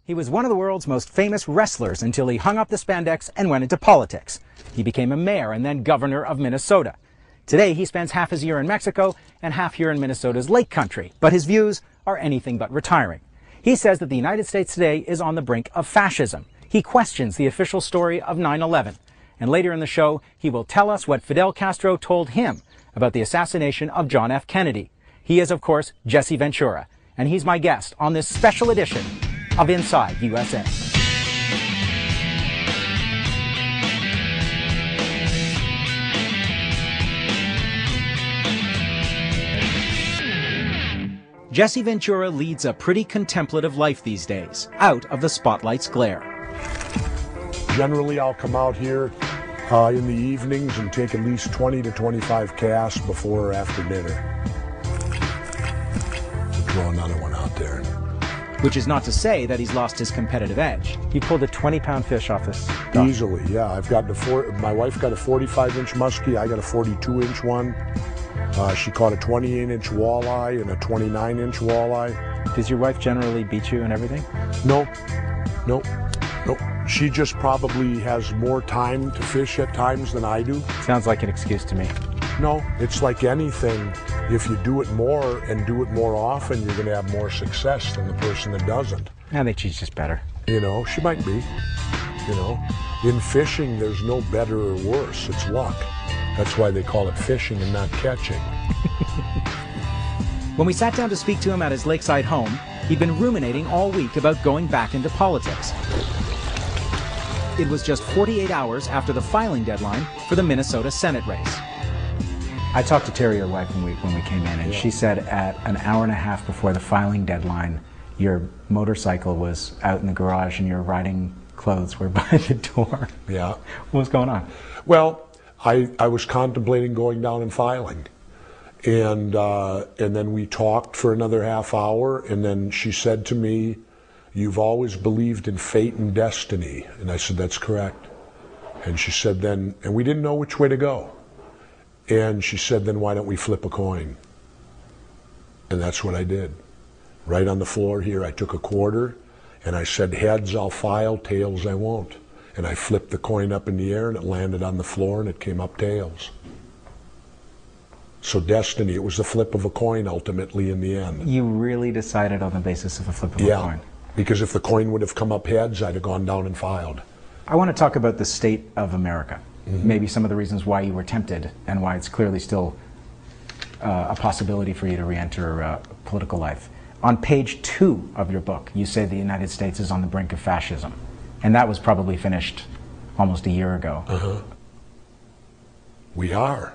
He was one of the world's most famous wrestlers until he hung up the spandex and went into politics. He became a mayor and then governor of Minnesota. Today, he spends half his year in Mexico and half here in Minnesota's Lake Country, but his views are anything but retiring. He says that the United States today is on the brink of fascism. He questions the official story of 9/11. And later in the show, he will tell us what Fidel Castro told him about the assassination of John F. Kennedy. He is, of course, Jesse Ventura, and he's my guest on this special edition of Inside USA. Jesse Ventura leads a pretty contemplative life these days, out of the spotlight's glare. Generally, I'll come out here in the evenings and take at least 20 to 25 casts before or after dinner. We'll throw another one out there. Which is not to say that he's lost his competitive edge. He pulled a 20-pound fish off this dock. Easily, yeah. I've got my wife got a 45-inch muskie. I got a 42-inch one. She caught a 28-inch walleye and a 29-inch walleye. Does your wife generally beat you and everything? No. She just probably has more time to fish at times than I do. Sounds like an excuse to me. No, it's like anything. If you do it more and do it more often, you're going to have more success than the person that doesn't. I think she's just better. You know, she might be. You know, in fishing, there's no better or worse. It's luck. That's why they call it fishing and not catching. When we sat down to speak to him at his lakeside home, he'd been ruminating all week about going back into politics. It was just 48 hours after the filing deadline for the Minnesota Senate race. I talked to Terry, your wife, when we came in, and she said at an hour and a half before the filing deadline, your motorcycle was out in the garage and your riding clothes were by the door. Yeah. What was going on? Well, I was contemplating going down and filing. And then we talked for another half hour, and then she said to me, "You've always believed in fate and destiny." And I said, "That's correct." And she said then, and we didn't know which way to go. And she said, "Then why don't we flip a coin?" And that's what I did. Right on the floor here, I took a quarter, and I said, "Heads, I'll file, tails, I won't." And I flipped the coin up in the air, and it landed on the floor, and it came up tails. So destiny, it was the flip of a coin ultimately in the end. You really decided on the basis of a flip of a coin? Because if the coin would have come up heads, I'd have gone down and filed. I want to talk about the state of America. Maybe some of the reasons why you were tempted and why it's clearly still a possibility for you to re-enter political life. On page 2 of your book, you say the United States is on the brink of fascism. And that was probably finished almost a year ago. We are.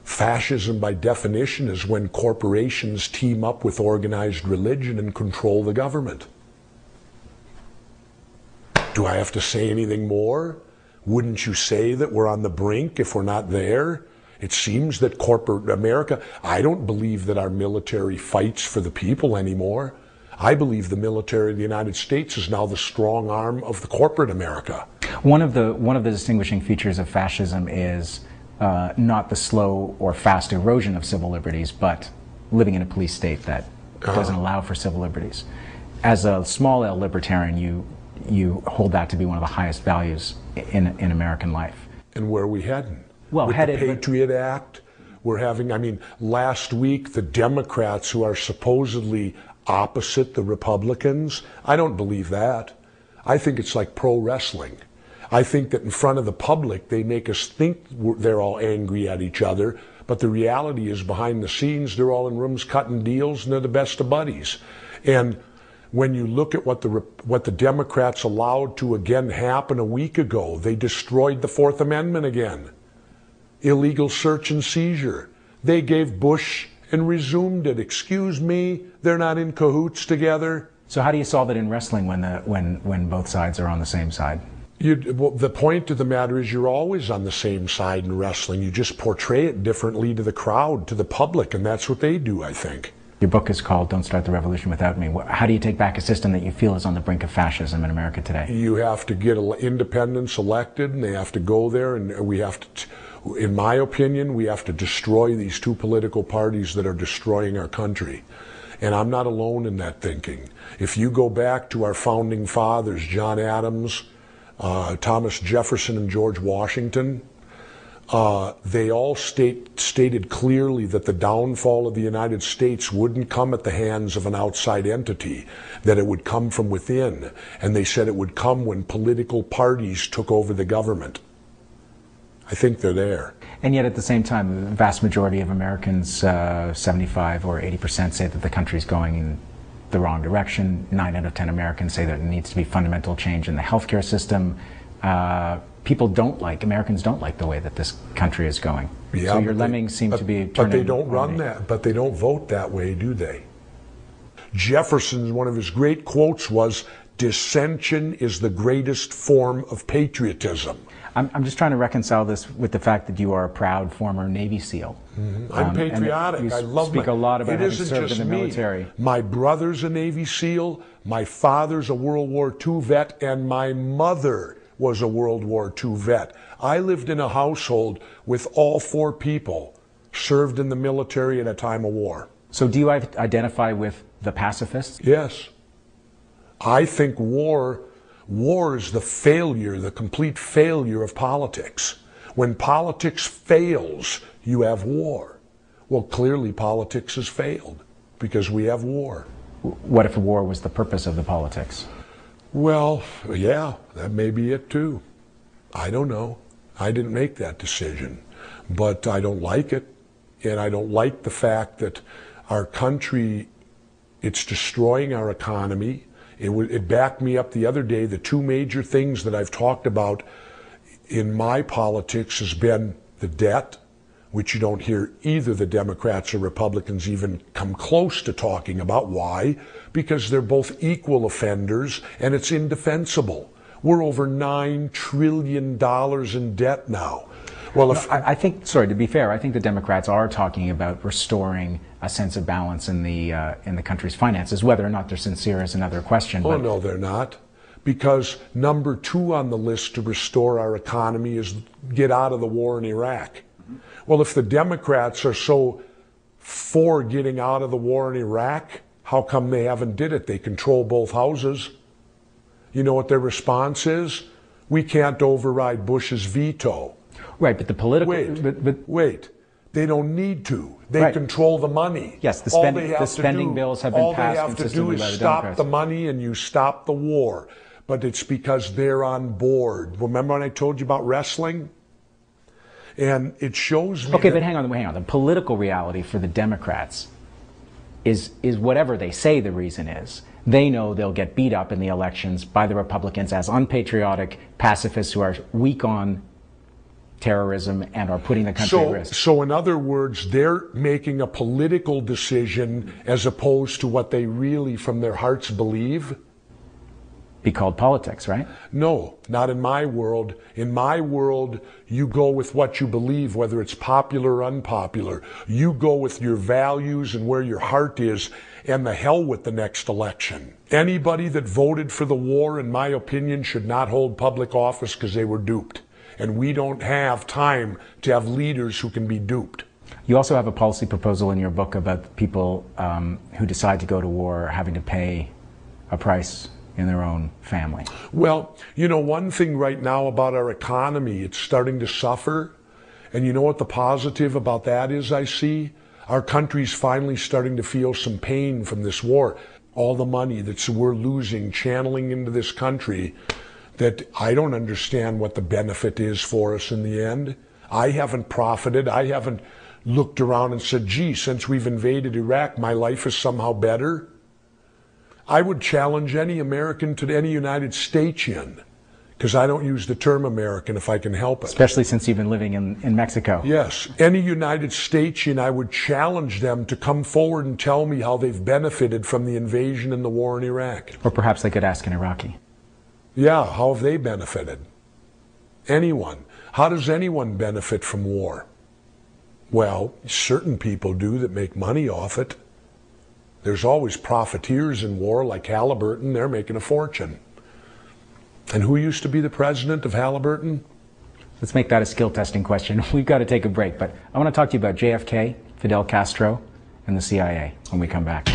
Fascism, by definition, is when corporations team up with organized religion and control the government. Do I have to say anything more? Wouldn't you say that we're on the brink if we're not there? It seems that corporate America, I don't believe that our military fights for the people anymore. I believe the military of the United States is now the strong arm of the corporate America. One of the distinguishing features of fascism is not the slow or fast erosion of civil liberties, but living in a police state that doesn't allow for civil liberties. As a small L libertarian, you hold that to be one of the highest values in American life. And where are we heading? Well, with the Patriot Act, we're having, last week the Democrats, who are supposedly opposite the Republicans, I don't believe that. I think it's like pro wrestling. I think that in front of the public, they make us think they're all angry at each other, but the reality is behind the scenes, they're all in rooms cutting deals and they're the best of buddies. And when you look at what the Democrats allowed to again happen a week ago, they destroyed the Fourth Amendment again. Illegal search and seizure. They gave Bush and resumed it. Excuse me, they're not in cahoots together. So how do you solve it in wrestling when both sides are on the same side? The point of the matter is you're always on the same side in wrestling. You just portray it differently to the crowd, to the public, and that's what they do, I think. Your book is called Don't Start the Revolution Without Me. How do you take back a system that you feel is on the brink of fascism in America today? You have to get independents elected, and they have to go there, and we have to, in my opinion, we have to destroy these two political parties that are destroying our country. And I'm not alone in that thinking. If you go back to our founding fathers, John Adams, Thomas Jefferson, and George Washington, they all stated clearly that the downfall of the United States wouldn't come at the hands of an outside entity, that it would come from within. And they said it would come when political parties took over the government. I think they're there. And yet at the same time, the vast majority of Americans, 75 or 80%, say that the country's going in the wrong direction. 9 out of 10 Americans say that there needs to be fundamental change in the healthcare system. Americans don't like the way that this country is going. Yeah, so your lemmings seem to be turning. But they don't run that, but they don't vote that way, do they? Jefferson, one of his great quotes was, "Dissension is the greatest form of patriotism." I'm just trying to reconcile this with the fact that you are a proud former Navy SEAL. Mm-hmm. I'm patriotic. I love speak a lot about having served in the military. My brother's a Navy SEAL, my father's a World War II vet, and my mother was a World War II vet. I lived in a household with all 4 people served in the military at a time of war. So do you identify with the pacifists? Yes. I think war is the failure, the complete failure of politics. When politics fails, you have war. Well, clearly politics has failed because we have war. What if war was the purpose of the politics? Well, yeah, that may be it too. I don't know. I didn't make that decision, but I don't like it. And I don't like the fact that our country, it's destroying our economy. It backed me up the other day. The 2 major things that I've talked about in my politics has been the debt, which you don't hear either the Democrats or Republicans even come close to talking about. Why? Because they're both equal offenders and it's indefensible. We're over $9 trillion in debt now. Well, I think, sorry, to be fair, I think the Democrats are talking about restoring a sense of balance in the country's finances. Whether or not they're sincere is another question. Oh, no, they're not. Because number 2 on the list to restore our economy is get out of the war in Iraq. Well, if the Democrats are so for getting out of the war in Iraq, how come they haven't did it? They control both houses. You know what their response is? We can't override Bush's veto. Right, but the political... Wait. They don't need to. They control the money. Yes, the spending bills have been passed consistently by the Democrats. All they have to do is stop the money and you stop the war. But it's because they're on board. Remember when I told you about wrestling? And it shows me... Okay, but hang on. The political reality for the Democrats is whatever they say the reason is. They know they'll get beat up in the elections by the Republicans as unpatriotic pacifists who are weak on terrorism and are putting the country at risk. So in other words, they're making a political decision as opposed to what they really from their hearts believe? Be called politics, right? No, not in my world. In my world, you go with what you believe, whether it's popular or unpopular. You go with your values and where your heart is, and the hell with the next election. Anybody that voted for the war, in my opinion, should not hold public office because they were duped. And we don't have time to have leaders who can be duped. You also have a policy proposal in your book about people who decide to go to war having to pay a price in their own family. Well, you know, one thing right now about our economy, it's starting to suffer. And you know what the positive about that is I see? Our country's finally starting to feel some pain from this war. All the money that we're losing, channeling into this country, that I don't understand what the benefit is for us in the end. I haven't profited. I haven't looked around and said, gee, since we've invaded Iraq, my life is somehow better. I would challenge any American to any United Statesian, because I don't use the term American if I can help it. Especially since you've been living in Mexico. Yes. Any United Statesian, I would challenge them to come forward and tell me how they've benefited from the invasion and the war in Iraq. Or perhaps they could ask an Iraqi. Yeah, how have they benefited? Anyone. How does anyone benefit from war? Well, certain people do that make money off it. There's always profiteers in war, like Halliburton. They're making a fortune. And who used to be the president of Halliburton? Let's make that a skill testing question. We've got to take a break, but I want to talk to you about JFK, Fidel Castro, and the CIA when we come back.